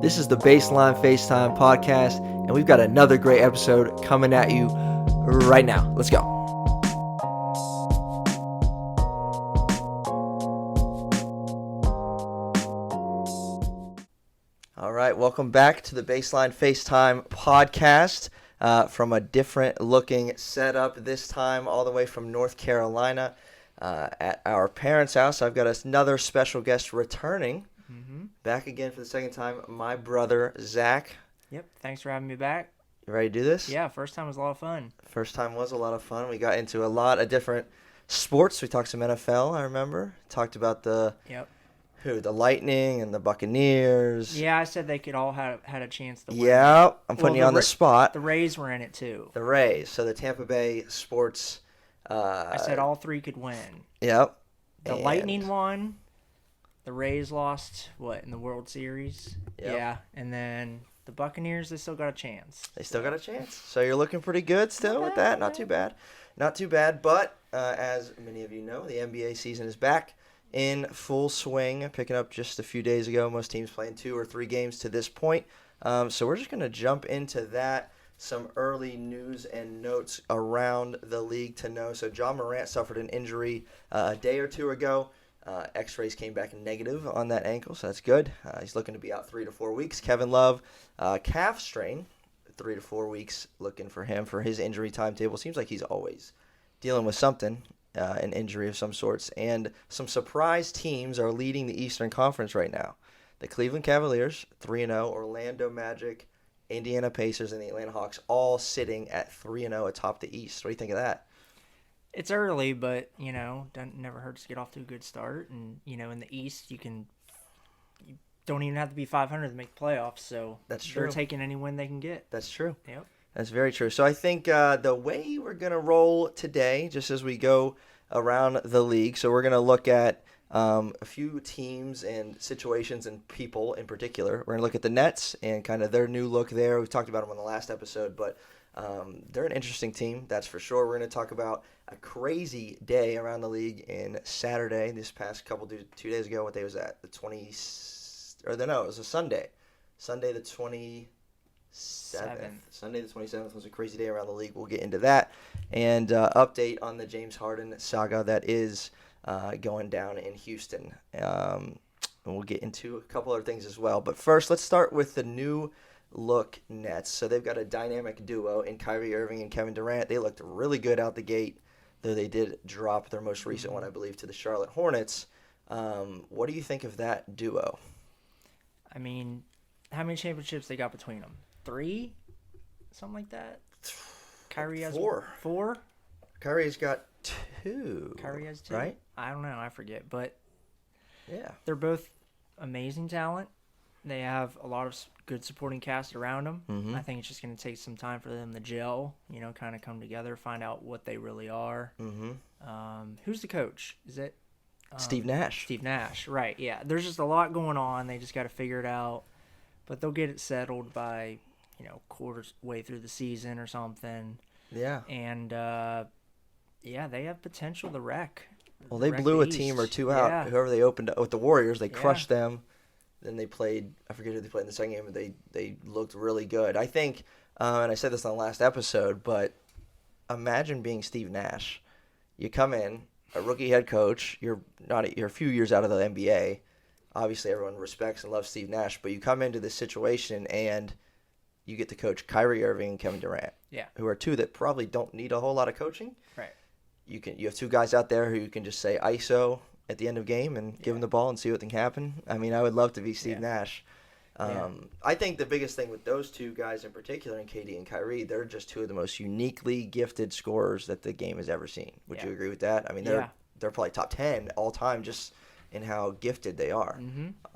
This is the Baseline FaceTime podcast, and we've got another great episode coming at you right now. Let's go. All right, welcome back to the Baseline FaceTime podcast from a different looking setup this time, all the way from North Carolina at our parents' house. I've got another special guest returning. Back again for the second time, my brother, Zach. Yep, thanks for having me back. You ready to do this? Yeah, first time was a lot of fun. First time was a lot of fun. We got into a lot of different sports. We talked some NFL, I remember. Talked about the Lightning and the Buccaneers. Yeah, I said they could all have had a chance to win. Yeah, I'm putting you on the spot. The Rays were in it too. The Rays, so the Tampa Bay sports. I said all three could win. Yep. The Lightning won. The Rays lost, in the World Series? Yep. Yeah, and then the Buccaneers, they still got a chance. They still got a chance. So you're looking pretty good still with that. Not too bad. Not too bad, but as many of you know, the NBA season is back in full swing, picking up just a few days ago. Most teams playing 2 or 3 games to this point. So we're just going to jump into that. Some early news and notes around the league to know. So John Morant suffered an injury a day or two ago. X-rays came back negative on that ankle, so that's good. He's looking to be out 3 to 4 weeks. Kevin Love, calf strain, 3 to 4 weeks, looking for him for his injury timetable. Seems like he's always dealing with something, an injury of some sorts. And some surprise teams are leading the Eastern Conference right now. The Cleveland Cavaliers, 3-0, Orlando Magic, Indiana Pacers, and the Atlanta Hawks all sitting at 3-0 atop the East. What do you think of that? It's early, but, never hurts to get off to a good start. And, in the East, you don't even have to be 500 to make the playoffs. So that's true. They're taking any win they can get. That's true. Yep. That's very true. So I think the way we're going to roll today, just as we go around the league, so we're going to look at a few teams and situations and people in particular. We're going to look at the Nets and kind of their new look there. We talked about them on the last episode, but they're an interesting team, that's for sure. We're going to talk about a crazy day around the league in Saturday, this past 2 days ago. What day was that? It was a Sunday. Sunday the 27th. Sunday the 27th was a crazy day around the league. We'll get into that. And update on the James Harden saga that is going down in Houston. And we'll get into a couple other things as well. But first, let's start with the new look Nets. So they've got a dynamic duo in Kyrie Irving and Kevin Durant. They looked really good out the gate, though they did drop their most recent one, I believe, to the Charlotte Hornets. What do you think of that duo? I mean, how many championships they got between them? 3? Something like that? Kyrie has 4. 4? Kyrie's got 2. Kyrie has 2? Right? I don't know. I forget. But yeah, they're both amazing talent. They have a lot of good supporting cast around them. Mm-hmm. I think it's just going to take some time for them to gel, kind of come together, find out what they really are. Mm-hmm. Who's the coach? Is it Steve Nash? Steve Nash, right. Yeah, there's just a lot going on. They just got to figure it out. But they'll get it settled by, quarters way through the season or something. Yeah. And, they have potential to wreck. Well, they blew a team or two out. Yeah. Whoever they opened with the Warriors, they crushed them. Then they played, I forget who they played in the second game, but they looked really good. I think, and I said this on the last episode, but imagine being Steve Nash. You come in, a rookie head coach, you're a few years out of the NBA. Obviously, everyone respects and loves Steve Nash, but you come into this situation and you get to coach Kyrie Irving and Kevin Durant, who are two that probably don't need a whole lot of coaching. Right. You have 2 guys out there who you can just say ISO at the end of game and give them the ball and see what can happen. I mean, I would love to be Steve Nash. I think the biggest thing with those 2 guys in particular, and KD and Kyrie, they're just 2 of the most uniquely gifted scorers that the game has ever seen. Would you agree with that? I mean, they're probably top 10 all time just in how gifted they are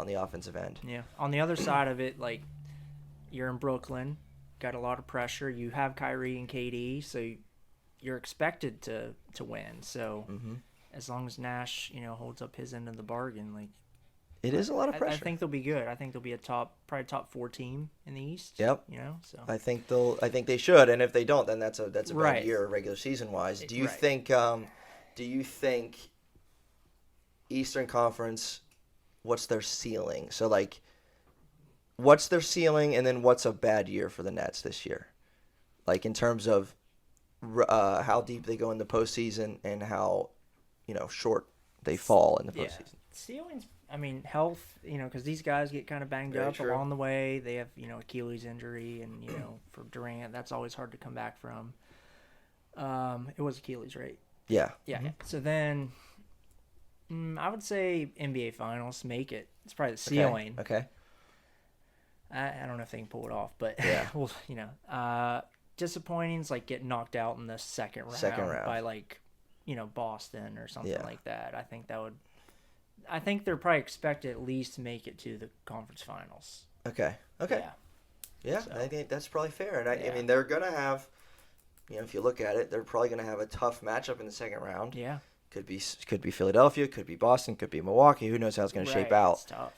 on the offensive end. Yeah. On the other side of it, you're in Brooklyn, got a lot of pressure. You have Kyrie and KD, so you're expected to win. So as long as Nash, holds up his end of the bargain, it is a lot of pressure. I think they'll be good. I think they'll be probably top 4 team in the East. Yep. So I think they should, and if they don't, then that's a bad right. year regular season wise. Do you right. think Eastern Conference, what's their ceiling? So what's their ceiling, and then what's a bad year for the Nets this year? Like in terms of how deep they go in the postseason and how short they fall in the Yeah. postseason. Ceilings, I mean, health, because these guys get kind of banged Very up true. along the way. They have, Achilles injury, and, for Durant, that's always hard to come back from. It was Achilles, right? Yeah. Yeah. Mm-hmm. So then I would say NBA Finals, make it. It's probably the ceiling. Okay. I don't know if they can pull it off, but Yeah. well, disappointing is like getting knocked out in the second round. By like, Boston or something like that. I think they're probably expected at least to make it to the conference finals. Okay. Yeah, so, I think that's probably fair. And I mean, they're going to have, if you look at it, they're probably going to have a tough matchup in the second round. Yeah. Could be Philadelphia, could be Boston, could be Milwaukee. Who knows how it's going to shape out. It's tough.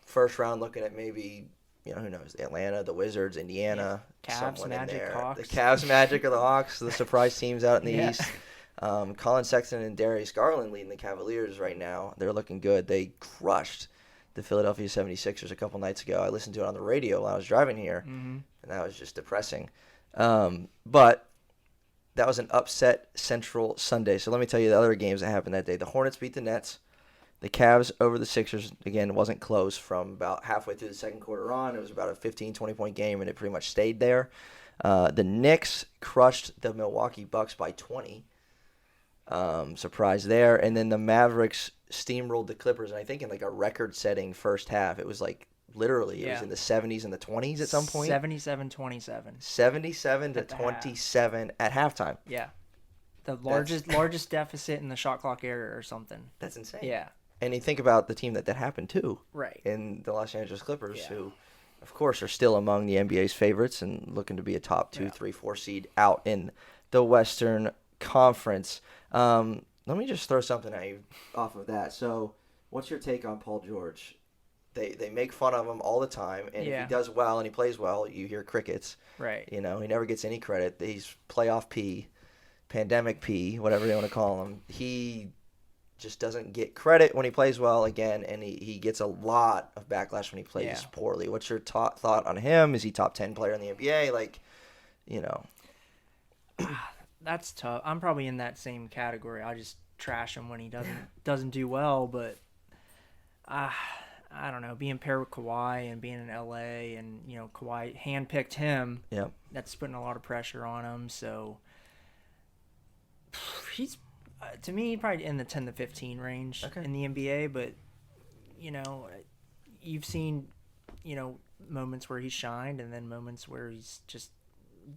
First round, looking at maybe, who knows, Atlanta, the Wizards, Indiana, Cavs, Magic, Hawks. The Cavs, Magic, or the Hawks, the surprise teams out in the East. Colin Sexton and Darius Garland leading the Cavaliers right now. They're looking good. They crushed the Philadelphia 76ers a couple nights ago. I listened to it on the radio while I was driving here, and that was just depressing. But that was an upset Central Sunday. So let me tell you the other games that happened that day. The Hornets beat the Nets. The Cavs over the Sixers. Again, it wasn't close from about halfway through the second quarter on. It was about a 15, 20-point game, and it pretty much stayed there. The Knicks crushed the Milwaukee Bucks by 20. Surprise there. And then the Mavericks steamrolled the Clippers, and I think in like a record-setting first half. It was like literally it was in the 70s and the 20s at some point. 77-27. 77-27 at halftime. Yeah. The largest deficit in the shot clock era or something. That's insane. Yeah. And you think about the team that happened to. Right. In the Los Angeles Clippers, who, of course, are still among the NBA's favorites and looking to be a top 2, 3, 4 seed out in the Western Conference. Let me just throw something at you off of that. So, what's your take on Paul George? They make fun of him all the time, and if he does well and he plays well, you hear crickets. Right. He never gets any credit. He's playoff P, pandemic P, whatever they want to call him. He just doesn't get credit when he plays well again, and he gets a lot of backlash when he plays poorly. What's your thought on him? Is he top 10 player in the NBA? That's tough. I'm probably in that same category. I just trash him when he doesn't do well, but I don't know. Being paired with Kawhi and being in LA, and Kawhi handpicked him. Yep. That's putting a lot of pressure on him. So he's to me probably in the 10 to 15 range in the NBA. But you've seen moments where he's shined, and then moments where he's just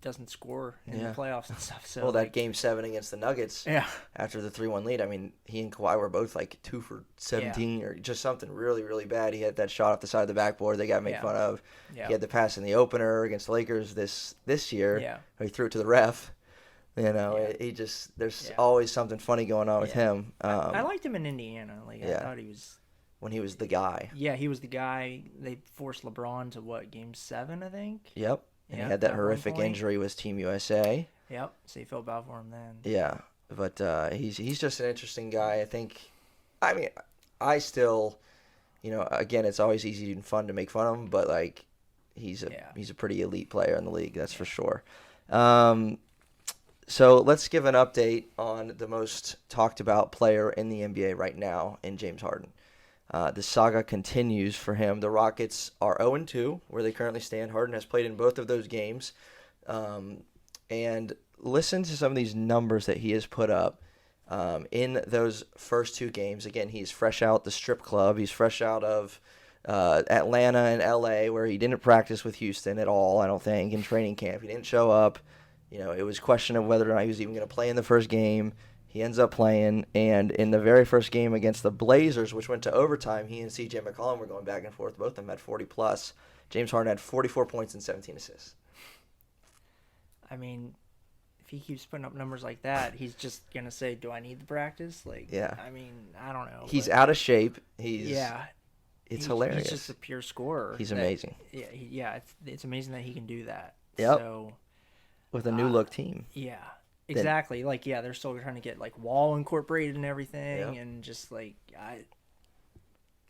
doesn't score in the playoffs and stuff. So that Game 7 against the Nuggets after the 3-1 lead, I mean, he and Kawhi were both like 2 for 17 or just something really, really bad. He had that shot off the side of the backboard they got made fun of. Yeah. He had the pass in the opener against the Lakers this year. Yeah. He threw it to the ref. There's always something funny going on with him. I liked him in Indiana. I thought he was... When he was the guy. Yeah, he was the guy. They forced LeBron to, Game 7, I think? Yep. And he had that horrific injury with Team USA. Yep. So you felt bad for him then. Yeah. But he's just an interesting guy. I still, again, it's always easy and fun to make fun of him, but, he's a pretty elite player in the league, that's for sure. So let's give an update on the most talked about player in the NBA right now in James Harden. The saga continues for him. The Rockets are 0-2, where they currently stand. Harden has played in both of those games. And listen to some of these numbers that he has put up in those first 2 games. Again, he's fresh out the strip club. He's fresh out of Atlanta and LA, where he didn't practice with Houston at all, I don't think, in training camp. He didn't show up. It was a question of whether or not he was even going to play in the first game. He ends up playing, and in the very first game against the Blazers, which went to overtime, he and C.J. McCollum were going back and forth. Both of them had 40-plus. James Harden had 44 points and 17 assists. I mean, if he keeps putting up numbers like that, he's just going to say, do I need the practice? I mean, I don't know. He's out of shape. It's hilarious. He's just a pure scorer. He's amazing. It's amazing that he can do that. Yep. So, with a new-look team. Yeah. Exactly. They're still trying to get Wall incorporated and everything, and just I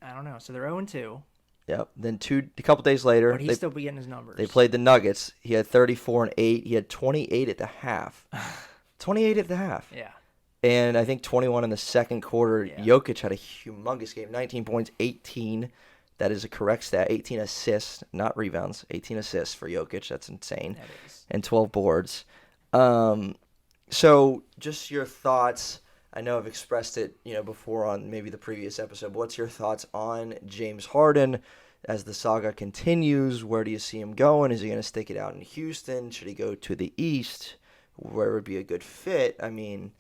don't know. So they're 0-2. Yep. Then a couple days later, But he's still be getting his numbers. they played the Nuggets. He had 34 and 8. He had 28 at the half. 28 at the half. Yeah. And I think 21 in the second quarter. Yeah. Jokic had a humongous game. 19 points, 18. That is a correct stat. 18 assists, not rebounds. 18 assists for Jokic. That's insane. That is. And 12 boards. So just your thoughts. I know I've expressed it, before on maybe the previous episode. But what's your thoughts on James Harden as the saga continues? Where do you see him going? Is he going to stick it out in Houston? Should he go to the East? Where would be a good fit? I mean,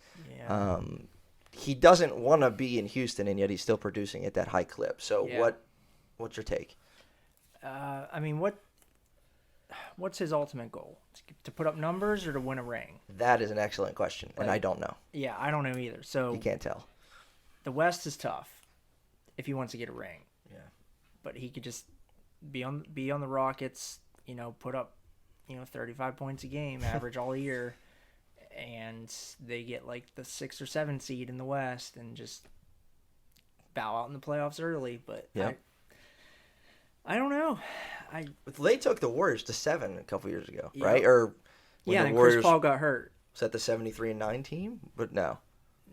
he doesn't want to be in Houston, and yet he's still producing at that high clip. So what's your take? I mean, what's his ultimate goal? To put up numbers or to win a ring? That is an excellent question, and I don't know. Yeah, I don't know either. So you can't tell. The West is tough if he wants to get a ring. Yeah. But he could just be on the Rockets, put up, 35 points a game, average all year, and they get like the 6 or 7 seed in the West and just bow out in the playoffs early. But I don't know. They took the Warriors to 7 a couple years ago, Yeah. right? Or when and Chris Paul got hurt. Was that the 73-9 team? But no.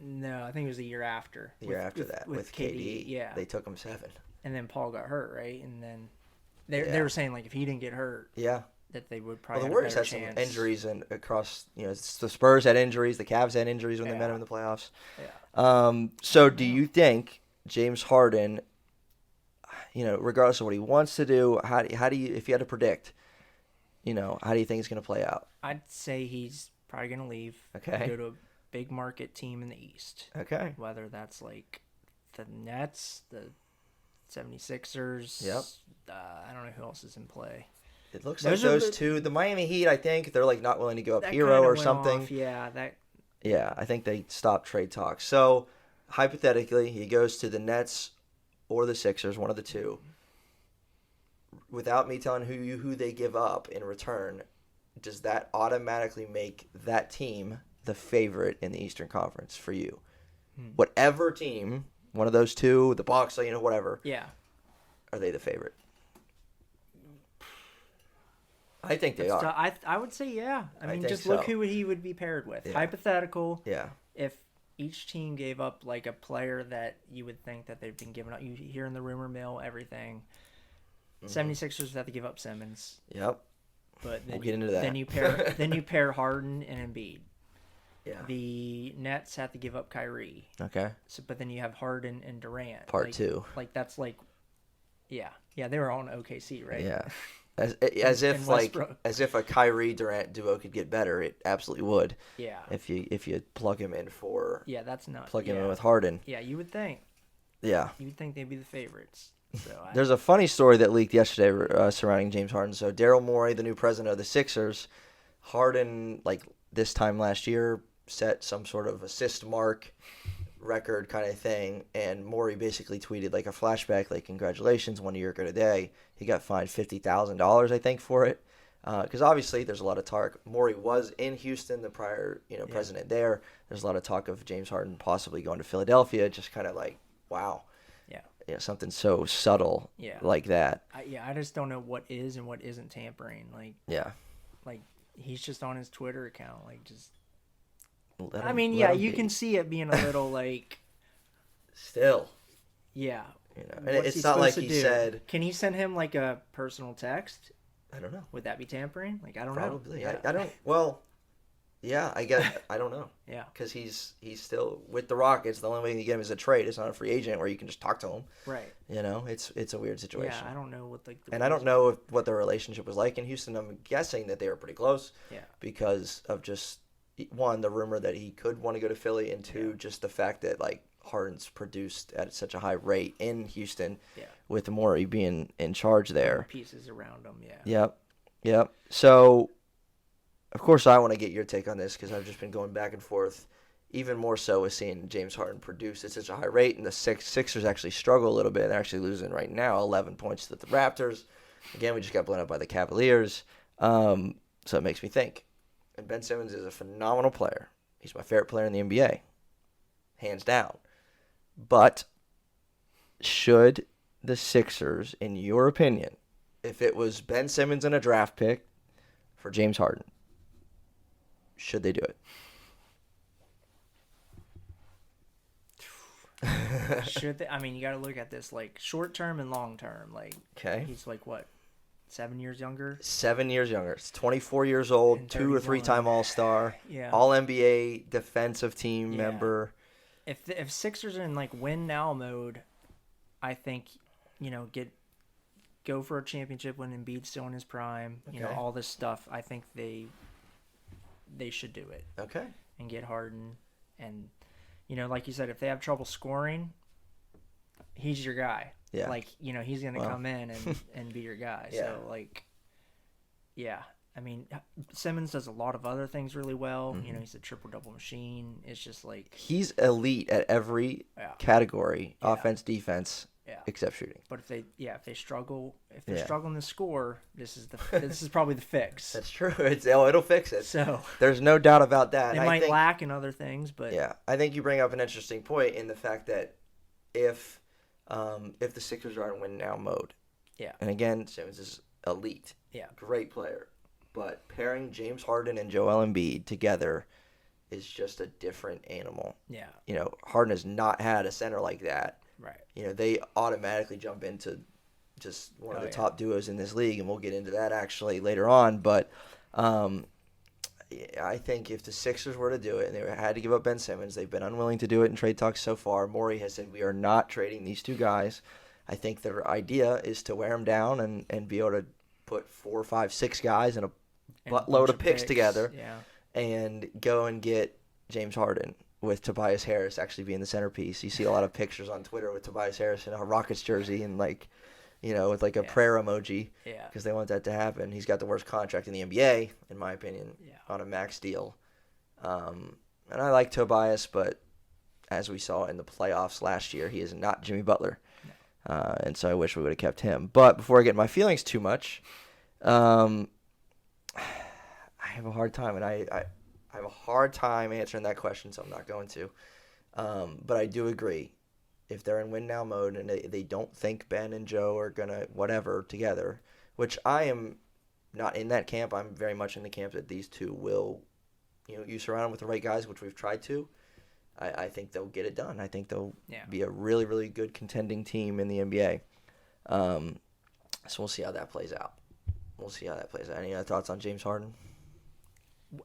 No, I think it was the year after. The year after that with KD. Yeah. They took him 7. And then Paul got hurt, right? And then they were saying like if he didn't get hurt, that they would probably. Well, the have Warriors a had better some chance. injuries and across. The Spurs had injuries. The Cavs had injuries when they met him in the playoffs. Yeah. So do you think James Harden, regardless of what he wants to do, how do you, if you had to predict, how do you think it's going to play out? I'd say he's probably going to leave. Okay. And go to a big market team in the East. Okay. Whether that's like the Nets, the 76ers. Yep. I don't know who else is in play. It looks like those two. The Miami Heat, I think, they're like not willing to give up Hero or something. Yeah, I think they stopped trade talks. So, hypothetically, he goes to the Nets or the Sixers, one of the two. Without me telling who they give up in return, does that automatically make that team the favorite in the Eastern Conference for you? Whatever team, one of those two, the Bucks, whatever. Yeah. Are they the favorite? I think they are. I would say yeah. I mean, just so. look who he would be paired with. Yeah. Hypothetical. Yeah. If each team gave up like a player that you would think that they've been giving up, you hear in the rumor mill everything. 76ers would have to give up Simmons. Yep. But then, we'll get into that. Then you pair Harden and Embiid. Yeah. The Nets have to give up Kyrie. Okay. So, but then you have Harden and Durant. Part 2. Like that's like, yeah, they were on OKC, right? Yeah. As if a Kyrie Durant duo could get better, it absolutely would. Yeah. If you plug him in for that's not plug him in with Harden. Yeah, you would think. Yeah. You would think they'd be the favorites. So There's a funny story that leaked yesterday surrounding James Harden. So Daryl Morey, the new president of the Sixers, Harden like this time last year set some sort of assist mark record kind of thing, and Morey basically tweeted like a flashback, like congratulations, 1 year ago today he got fined $50,000 I think for it, because obviously there's a lot of talk. Morey was in Houston, the prior president there. There's a lot of talk of James Harden possibly going to Philadelphia, just kind of like wow, something so subtle like that. I just don't know what is and what isn't tampering. Like he's just on his Twitter account, like just. You can see it being a little like. Still. Yeah. And it's not like he said. Can he send him like a personal text? I don't know. Would that be tampering? Like I don't know. Probably. I don't. Well. Yeah, I guess I don't know. Yeah. Because he's still with the Rockets. The only way you get him is a trade. It's not a free agent where you can just talk to him. Right. It's a weird situation. Yeah, I don't know what and I don't know what their relationship was like in Houston. I'm guessing that they were pretty close. Yeah. Because of just. One, the rumor that he could want to go to Philly, and two, just the fact that like Harden's produced at such a high rate in Houston, with Morey being in charge there. Pieces around him, Yep. So, of course, I want to get your take on this because I've just been going back and forth, even more so with seeing James Harden produce at such a high rate, and the Sixers actually struggle a little bit. They're actually losing right now, 11 points to the Raptors. Again, we just got blown up by the Cavaliers, so it makes me think. And Ben Simmons is a phenomenal player. He's my favorite player in the NBA, hands down. But should the Sixers, in your opinion, if it was Ben Simmons and a draft pick for James Harden? Should they do it? Should they? I mean, you got to look at this like short term and long term. Like, Okay. he's like what, 7 years younger? 7 years younger. It's 24 years old, And 2 or 3 time 31. All-Star, Yeah. All NBA defensive team Yeah. member. If Sixers are in like win now mode, I think, go for a championship when Embiid's still in his prime. You know, Okay. all this stuff. I think they should do it Okay. and get Harden. And like you said, if they have trouble scoring, he's your guy. Yeah. Like, he's gonna come in and be your guy. Yeah. So like, yeah. I mean, Simmons does a lot of other things really well. Mm-hmm. He's a triple-double machine. It's just like, He's elite at every yeah. category, Yeah. offense, defense, Yeah. except shooting. But if they're Yeah. struggling to score, this is probably the fix. That's true. It'll fix it. So There's no doubt about that. they I might think, lack in other things, but Yeah, I think you bring up an interesting point in the fact that if the Sixers are in win now mode, yeah, and again, Simmons is elite, yeah, great player, but pairing James Harden and Joel Embiid together is just a different animal. yeah, Harden has not had a center like that. right, They automatically jump into just one of the top duos in this league, and we'll get into that actually later on. But I think if the Sixers were to do it, and they had to give up Ben Simmons, they've been unwilling to do it in trade talks so far. Morey has said, we are not trading these two guys. I think their idea is to wear them down and be able to put 4, 5, 6 guys and a And buttload bunch of picks together Yeah, and go and get James Harden, with Tobias Harris actually being the centerpiece. You see a lot of pictures on Twitter with Tobias Harris in a Rockets jersey and with like a prayer emoji, yeah, because they want that to happen. He's got the worst contract in the NBA, in my opinion, yeah, on a max deal. And I like Tobias, but as we saw in the playoffs last year, he is not Jimmy Butler. No. And so I wish we would have kept him. But before I get in my feelings too much, I have a hard time, and I have a hard time answering that question, so I'm not going to. But I do agree. If they're in win now mode and they don't think Ben and Joe are going to whatever together, which I am not in that camp. I'm very much in the camp that these two will, you surround them with the right guys, which we've tried to. I think they'll get it done. I think they'll be a really, really good contending team in the NBA. So we'll see how that plays out. Any other thoughts on James Harden?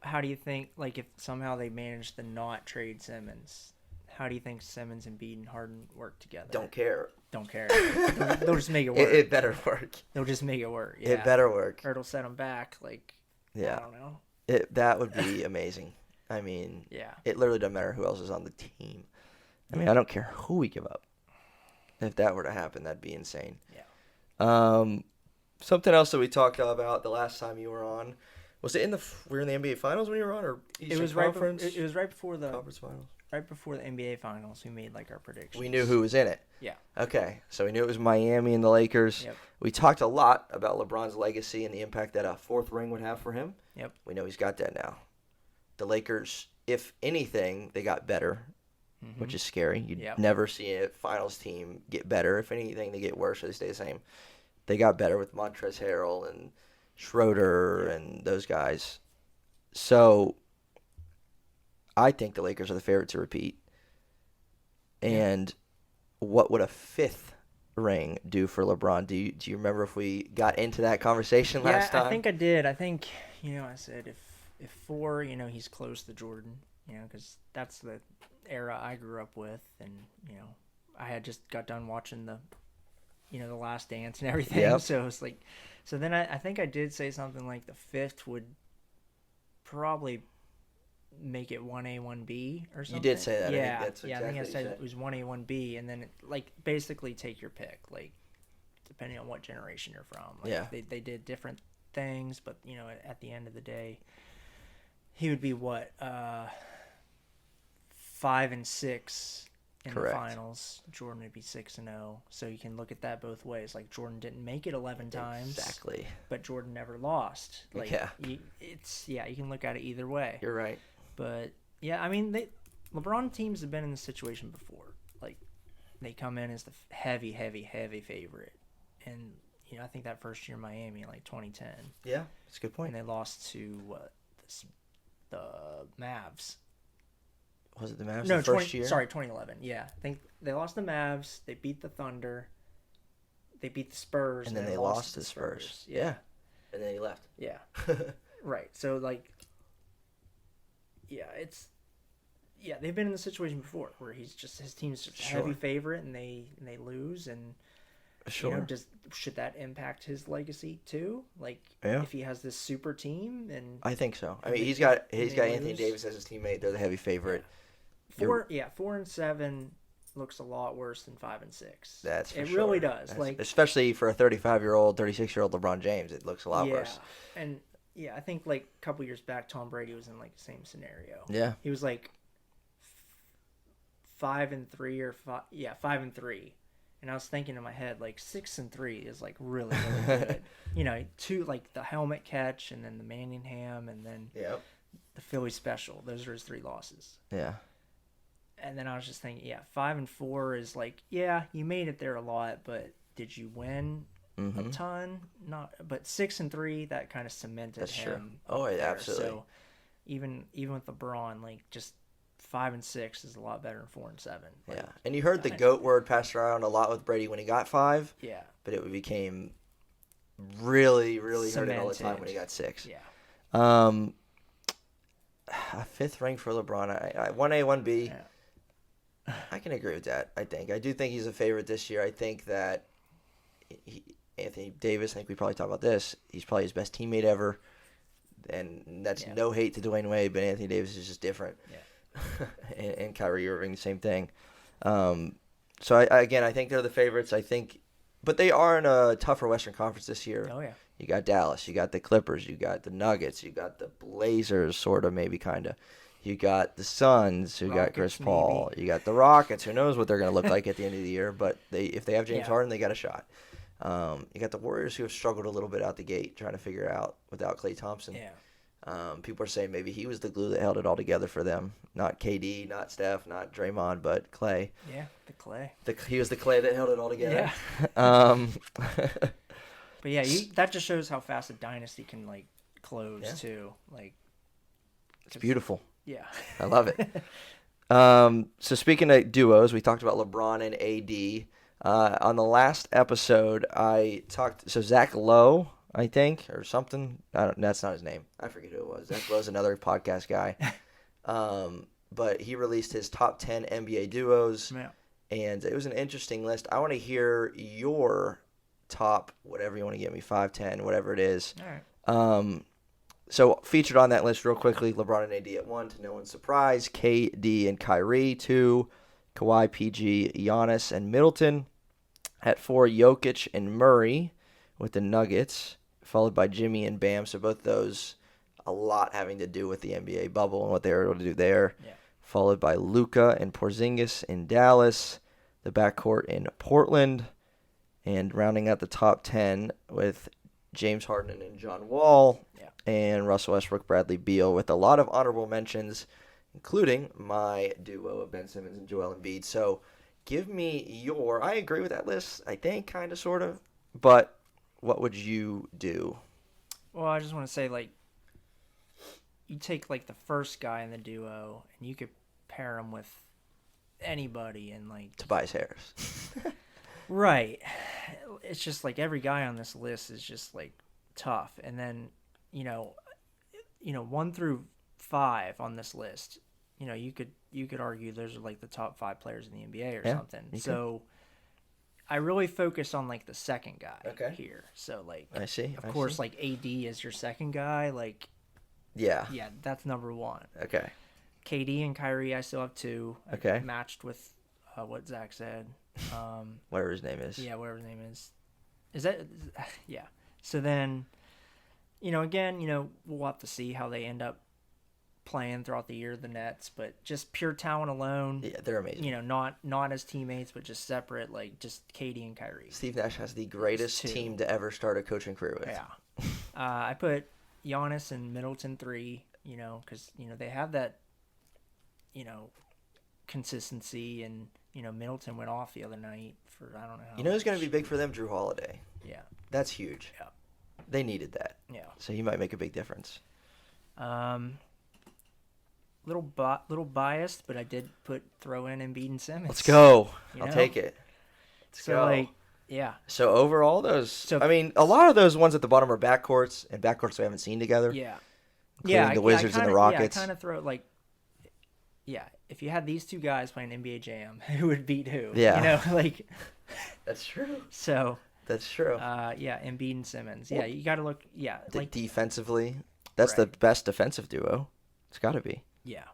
How do you think, like, if somehow they manage to not trade Simmons, how do you think Simmons and Embiid and Harden work together? Don't care. They'll just make it work. It better work. They'll just make it work. Yeah. It better work. Or it'll set them back. Like, Yeah. I don't know. That would be amazing. I mean, Yeah. it literally doesn't matter who else is on the team. I mean, I don't care who we give up. If that were to happen, that'd be insane. Yeah. Something else that we talked about the last time you were on, was it we were in the NBA Finals when you were on, or Eastern It was Conference? it was right before the Conference Finals. right before the NBA Finals. We made like our predictions. We knew who was in it. Yeah. Okay, so we knew it was Miami and the Lakers. Yep. We talked a lot about LeBron's legacy and the impact that a fourth ring would have for him. Yep. We know he's got that now. The Lakers, if anything, they got better, which is scary. You'd never see a finals team get better. If anything, they get worse or they stay the same. They got better with Montrezl Harrell and Schroeder and those guys. So I think the Lakers are the favorite to repeat. And what would a fifth ring do for LeBron? Do you remember if we got into that conversation last time? I think I did. I think, I said if 4, he's close to Jordan, because that's the era I grew up with. And, I had just got done watching the Last Dance and everything. Yep. So it's like, so then I think I did say something like the fifth would probably make it 1A, 1B or something. You did say that. Yeah. I think that's exactly I think I what you said it was 1A, 1B. And then, basically take your pick, depending on what generation you're from. They did different things, but, at the end of the day, he would be what, 5 and 6 in Correct. the finals. Jordan would be 6-0. So you can look at that both ways. Like, Jordan didn't make it 11 times. Exactly. But Jordan never lost. You can look at it either way. You're right. But yeah, I mean, LeBron teams have been in this situation before. Like, they come in as the heavy favorite, and I think that first year Miami, like 2010. Yeah, that's a good point. And they lost to the Mavs. Was it the Mavs No, the first year? Sorry, 2011. Yeah, I think they lost the Mavs. They beat the Thunder. They beat the Spurs, and then they lost to the Spurs. Yeah. And then he left. Yeah. Right. So like, they've been in the situation before where his team's just a heavy favorite and they lose, and should that impact his legacy too? Like, if he has this super team, and I think so. I mean, he's got Anthony Davis as his teammate. They're the heavy favorite. 4-7 looks a lot worse than 5-6. That's for it sure. Really does. Like, especially for a 35-year-old, 36-year-old LeBron James, it looks a lot worse. And I think like a couple years back, Tom Brady was in like the same scenario. Yeah, he was like 5-3 or 5-3, and I was thinking in my head like 6-3 is like really good. Two, like the helmet catch, and then the Manningham, and then the Philly special. Those are his 3 losses. Yeah. And then I was just thinking, 5-4 is like, you made it there a lot, but did you win a ton? Not, but 6-3, that kind of cemented him. True. Oh, yeah, absolutely. So even with LeBron, like, just 5-6 is a lot better than 4-7. Like, and you heard the GOAT word passed around a lot with Brady when he got 5. Yeah, but it became really, really heard it all the time when he got 6. Yeah. A 5th ring for LeBron. I 1A, 1B. Yeah. I can agree with that. I do think he's a favorite this year. I think that Anthony Davis, I think we probably talked about this, he's probably his best teammate ever. And that's no hate to Dwayne Wade, but Anthony Davis is just different. Yeah. and Kyrie Irving, the same thing. So, I think they're the favorites. But they are in a tougher Western Conference this year. Oh, yeah. You got Dallas, you got the Clippers, you got the Nuggets, you got the Blazers, sort of, maybe, kind of. You got the Suns, who got Chris Paul. Maybe. You got the Rockets. Who knows what they're going to look like at the end of the year? But if they have James Harden, they got a shot. You got the Warriors, who have struggled a little bit out the gate, trying to figure out without Klay Thompson. Yeah. People are saying maybe he was the glue that held it all together for them. Not KD, not Steph, not Draymond, but Klay. Yeah, the Klay. He was the Klay that held it all together. Yeah. But that just shows how fast a dynasty can like close too. Like, it's beautiful. Yeah. I love it. So speaking of duos, we talked about LeBron and AD. On the last episode, so Zach Lowe, I think, or something. That's not his name. I forget who it was. Zach Lowe's another podcast guy. But he released his top 10 NBA duos. Yeah. And it was an interesting list. I want to hear your top, whatever you want to give me, 5, 10, whatever it is. All right. So featured on that list real quickly, LeBron and AD at 1, to no one's surprise. KD and Kyrie 2, Kawhi, PG, Giannis, and Middleton. At 4, Jokic and Murray with the Nuggets, followed by Jimmy and Bam. So both those, a lot having to do with the NBA bubble and what they were able to do there. Yeah. Followed by Luka and Porzingis in Dallas, the backcourt in Portland, and rounding out the top 10 with James Harden and John Wall, and Russell Westbrook, Bradley Beal, with a lot of honorable mentions, including my duo of Ben Simmons and Joel Embiid. So give me I agree with that list, I think, kind of, sort of, but what would you do? Well, I just want to say, like, you take, like, the first guy in the duo, and you could pair him with anybody, and, like... Tobias Harris. Right. It's just, like, every guy on this list is just, like, tough. And then, 1 through 5 on this list, you could argue those are, like, the top 5 players in the NBA or something. So I really focus on, like, the second guy here. So, like, I see. Of course, like, AD is your second guy. Like, yeah, that's number 1. Okay. KD and Kyrie, I still have 2. Okay. Matched with what Zach said. Whatever his name is. Yeah, whatever his name is. Is that? Yeah. So then, again, we'll have to see how they end up playing throughout the year, the Nets, but just pure talent alone. Yeah, they're amazing. Not as teammates, but just separate, like just KD and Kyrie. Steve Nash has the greatest team to ever start a coaching career with. Yeah. I put Giannis and Middleton 3, because, they have that, consistency, and Middleton went off the other night for I don't know how You know who's going to much. be big for them? Drew Holiday. Yeah. That's huge. Yeah. They needed that. Yeah. So he might make a big difference. Little biased, but I did throw in Embiid and Simmons. Let's go. You I'll know? take it. Let's So go. yeah. So overall, those. So- I mean, a lot of those ones at the bottom are backcourts, and backcourts we haven't seen together. Yeah. Including the Wizards and the Rockets. Yeah, I kind of throw it like. Yeah, if you had these two guys playing NBA Jam, who would beat who? Yeah. like. That's true. So. That's true. Yeah, Embiid and Simmons. Yeah, you got to look. Yeah, like Defensively, that's the Right. best defensive duo. It's got to be. yeah.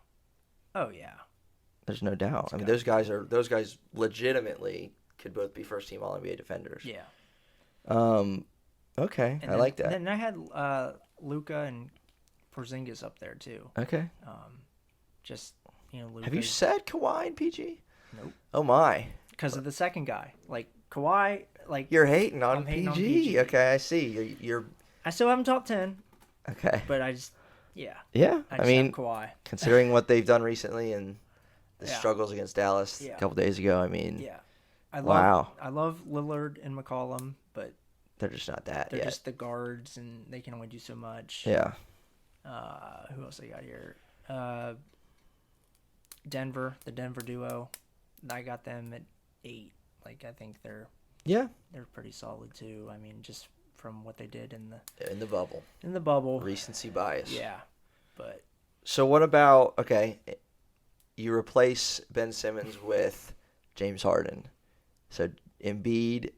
Oh yeah. There's no doubt. It's I mean, gotta those guys legitimately could both be first team All NBA defenders. Yeah. Okay, And I like that. Then I had Luka and Porzingis up there too. Okay. Just Luka. Have you said Kawhi and PG? Nope. Oh my. Because of the second guy, like Kawhi, like You're hating on I'm PG. hating on PG. Okay, I see. You're I still have him top 10, okay. but I just Yeah. I I just mean, have Kawhi. considering what they've done recently and the Yeah. struggles against Dallas Yeah. a couple days ago, I mean, Yeah. I Wow. love Lillard and McCollum, but they're just not that they're yet. just the guards and they can only do so much. Yeah. Who else I got here? Denver, the Denver duo. I got them at 8. Like I think they're Yeah. pretty solid too. I mean, just from what they did in In the bubble. the bubble. Recency bias. Yeah, but So what about, okay, you replace Ben Simmons with James Harden. So Embiid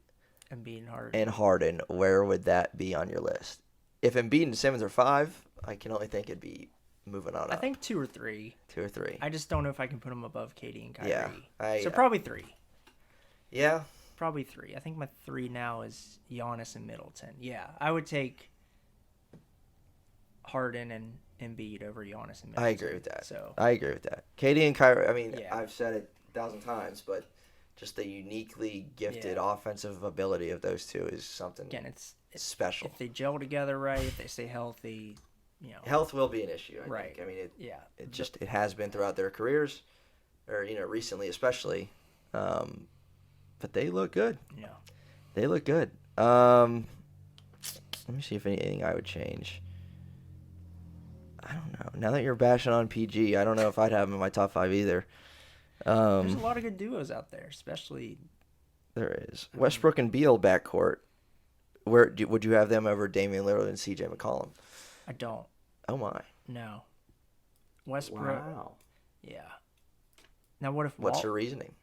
Embiid and Harden, where would that be on your list? If Embiid and Simmons are 5, I can only think it'd be moving on I up. think 2 or 3. 2 or 3. I just don't know if I can put them above Katie and Kyrie. Yeah, So probably 3. Yeah. Probably 3. I think my 3 now is Giannis and Middleton. Yeah, I would take Harden and Embiid over Giannis and Middleton. I agree with that. So I agree with that. Katie and Kyrie, I mean, Yeah. I've said it 1,000 times, but just the uniquely gifted Yeah. offensive ability of those two is something again, it's special. if they gel together right, if they stay healthy, Health will be an issue, I Right. think. I mean, Yeah. it has been throughout their careers, or recently especially. But they look good. Yeah. They look good. Let me see if anything I would change. I don't know. Now that you're bashing on PG, I don't know if I'd have him in my top 5 either. There's a lot of good duos out there, especially. There is Westbrook and Beal backcourt. Would you have them over Damian Lillard and CJ McCollum? I don't. Oh my! No. Westbrook. Wow. Yeah. Now what if What's your reasoning?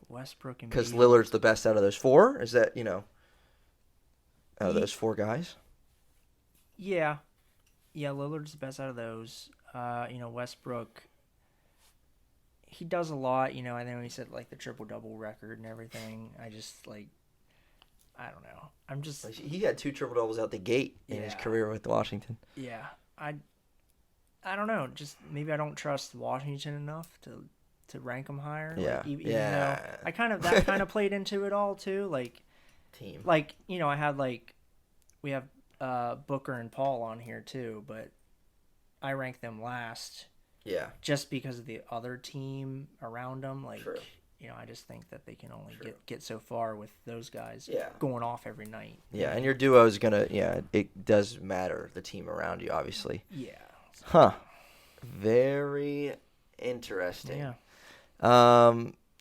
Westbrook and Because Beal- Lillard's the best out of those 4. Is that out of Ye- those 4 guys? Yeah. Yeah, Lillard's the best out of those. Westbrook. He does a lot. I know he said like the triple double record and everything. I just I don't know. I'm just He had 2 triple doubles out the gate in his Yeah. career with Washington. yeah. I don't know. Just maybe I don't trust Washington enough to rank them higher. Yeah. Even Yeah. though that kind of played into it all too. Team. I had we have Booker and Paul on here too, but I rank them last Yeah. just because of the other team around them. True. I just think that they can only True. get so far with those guys Yeah. going off every night. Yeah, and your duo is gonna. Yeah, it does matter. The team around you, obviously. Yeah. Huh. Very interesting. Yeah.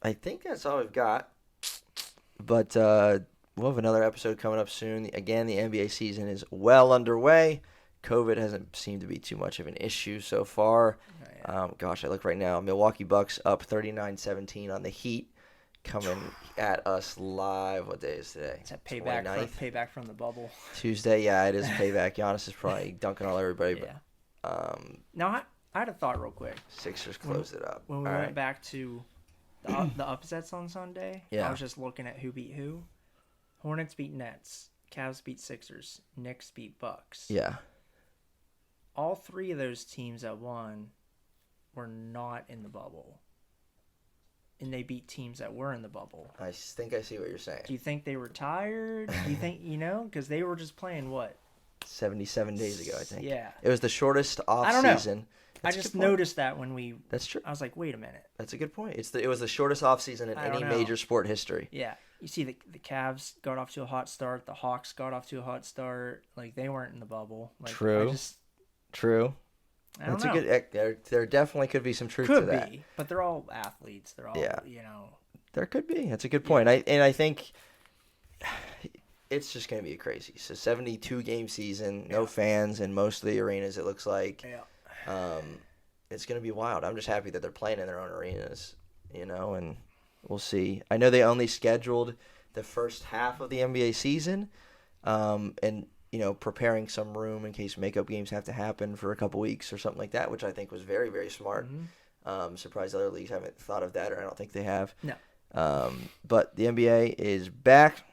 I think that's all we've got. But we'll have another episode coming up soon. Again, the NBA season is well underway. COVID hasn't seemed to be too much of an issue so far. Gosh, I look right now. Milwaukee Bucks up 39-17 on the Heat, coming at us live. What day is today? It's a payback from the bubble. Tuesday. Yeah, it is payback. Giannis is probably dunking all everybody. Yeah. But Now I had a thought real quick. Sixers closed it up. When we All went right. back to the upsets on Sunday, Yeah. I was just looking at who beat who. Hornets beat Nets. Cavs beat Sixers. Knicks beat Bucks. Yeah. All 3 of those teams that won were not in the bubble. And they beat teams that were in the bubble. I think I see what you're saying. Do you think they were tired? Do you think, because they were just playing, what, 77 days ago, I think. Yeah. It was the shortest off I don't know. season. I just noticed that when That's true. I was like, wait a minute. That's a good point. It was the shortest off season in any major sport history. Yeah. You see the Cavs got off to a hot start. The Hawks got off to a hot start. Like, they weren't in the bubble. Like, True. True. I don't That's know. a good. There definitely could be some truth to that. Could be, but they're all athletes. They're all, There could be. That's a good point. I think it's just going to be a crazy. So 72 game season, no fans in most of the arenas. It looks like. Yeah. It's going to be wild. I'm just happy that they're playing in their own arenas, and we'll see. I know they only scheduled the first half of the NBA season, and preparing some room in case makeup games have to happen for a couple weeks or something like that, which I think was very, very smart. Mm-hmm. Surprised other leagues haven't thought of that, or I don't think they have. No. But the NBA is back,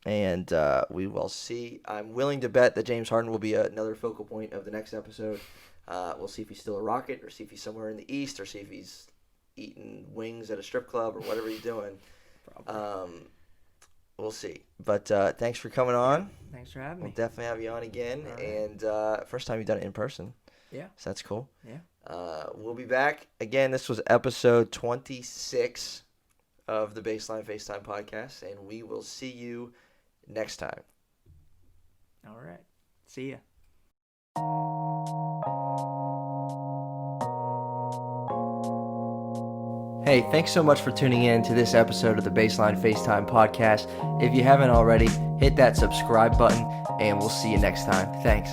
and we will see. I'm willing to bet that James Harden will be another focal point of the next episode. We'll see if he's still a Rocket, or see if he's somewhere in the East, or see if he's eating wings at a strip club, or whatever he's doing. We'll see. But thanks for coming on. Thanks for having me. We'll definitely have you on again. Right. And first time you've done it in person. Yeah. So that's cool. Yeah. We'll be back. Again, this was episode 26 of the Baseline FaceTime podcast, and we will see you next time. All right. See ya. Hey, thanks so much for tuning in to this episode of the Baseline FaceTime podcast. If you haven't already, hit that subscribe button, and we'll see you next time. Thanks.